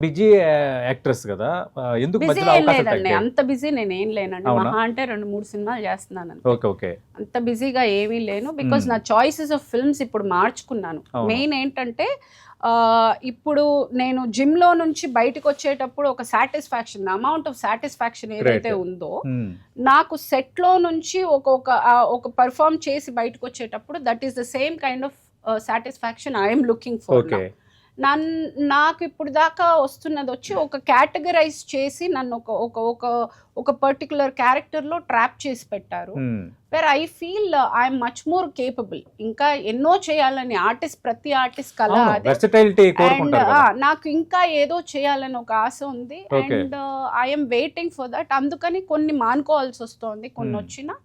Busy actress కదా, ఎందుకు busy మధ్యలో ఏం అవకాశాలు లేదండి, తగ్గాయి? అంత బిజీ నేనేం లేనండి. అవునా? మహా అంటే 2-3 సినిమాలు చేస్తున్నాను అంతే. Okay okay. అంత బిజీగా ఏమీ లేను. బికాస్ నా చాయిసెస్ ఆఫ్ ఫిల్మ్స్ ఇప్పుడు మార్చుకున్నాను. అవును. మెయిన్ ఏంటంటే ఇప్పుడు నేను జిమ్ లో నుంచి బయటకు వచ్చేటప్పుడు ఒక సాటిస్ఫాక్షన్, అమౌంట్ ఆఫ్ సాటిస్ఫాక్షన్ ఏదైతే Great. ఉందో, Hmm. నాకు సెట్ లో నుంచి ఒక పర్ఫామ్ చేసి బయటకు వచ్చేటప్పుడు that is the same kind of satisfaction I'm looking for. Okay. నాకు ఇప్పుడు దాకా వస్తున్నది వచ్చి ఒక కేటగరైజ్ చేసి నన్ను ఒక ఒక ఒక ఒక పర్టికులర్ క్యారెక్టర్లో ట్రాప్ చేసి పెట్టారు. Hmm. Where I feel I'm much more capable. ఇంకా ఎన్నో చేయాలని ప్రతి ఆర్టిస్ట్ కళ అదే. వెర్సటైలిటీ అండ్ కోరుకుంటారు కదా. నాకు ఇంకా ఏదో చేయాలని ఒక ఆశ ఉంది. Okay. And I'm waiting for that. అందుకని కొన్ని మానుకోవాల్సి వస్తుంది. కొన్ని Hmm. వచ్చినా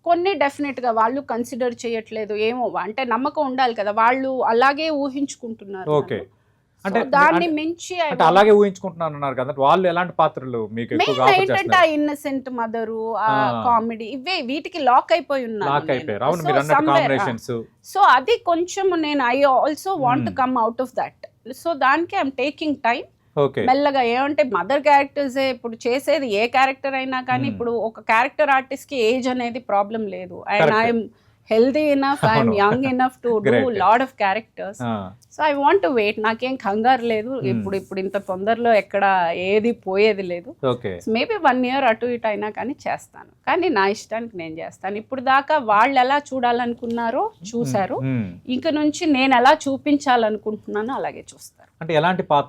కొన్ని డెఫినెట్గా వాళ్ళు కన్సిడర్ చేయట్లేదు. ఏమో అంటే నమ్మకం ఉండాలి కదా, వాళ్ళు అలాగే ఊహించుకుంటున్నారు. ఓకే. నన్ను. అంటే So, దాన్ని మించి అంటే అలాగే ఊహించుకుంటున్నాను అన్నారు కదా, వాళ్ళు ఎలాంటి పాత్రలు మీకు ఎక్కువగా మెయిన్ ఆఫర్ ఏంటంటే చేస్తున్నారు? ఆ ఇన్నసెంట్ మదరు, ఆ Ah. కామెడీ, వీటికి లాక్ అయిపోయి లాక్ అయిపోయారు. అవును, ఉన్నాను. మీరు అన్నట్టు కాంబినేషన్స్. సో అది కొంచెం నేను I also want to come out of that. So దానికి ఐఎమ్ టేకింగ్ టైం. ఓకే. మెల్లగా ఏమంటే మదర్ క్యారెక్టర్సే ఇప్పుడు చేసేది, ఏ క్యారెక్టర్ అయినా కానీ. ఇప్పుడు ఒక క్యారెక్టర్ ఆర్టిస్ట్ కి ఏజ్ అనేది ప్రాబ్లం లేదు. And Correct. I'm healthy enough, I'm అవును. Young enough to do Great. Lot of characters. So I want to wait. నాకేం కంగారు లేదు. ఇప్పుడు ఇంత తొందరలో ఎక్కడ ఏది పోయేది లేదు. ఓకే. మేబీ 1 year అటు ఇటు అయినా కానీ చేస్తాను. కానీ నా ఇష్టానికి నేను చేస్తాను. ఇప్పుడు దాకా వాళ్ళు ఎలా చూడాలనుకున్నారో చూశారు. Hmm. ఇంక నుంచి నేను ఎలా చూపించాలనుకుంటున్నానో అలాగే చూస్తారు. అంటే ఎలాంటి పాత్ర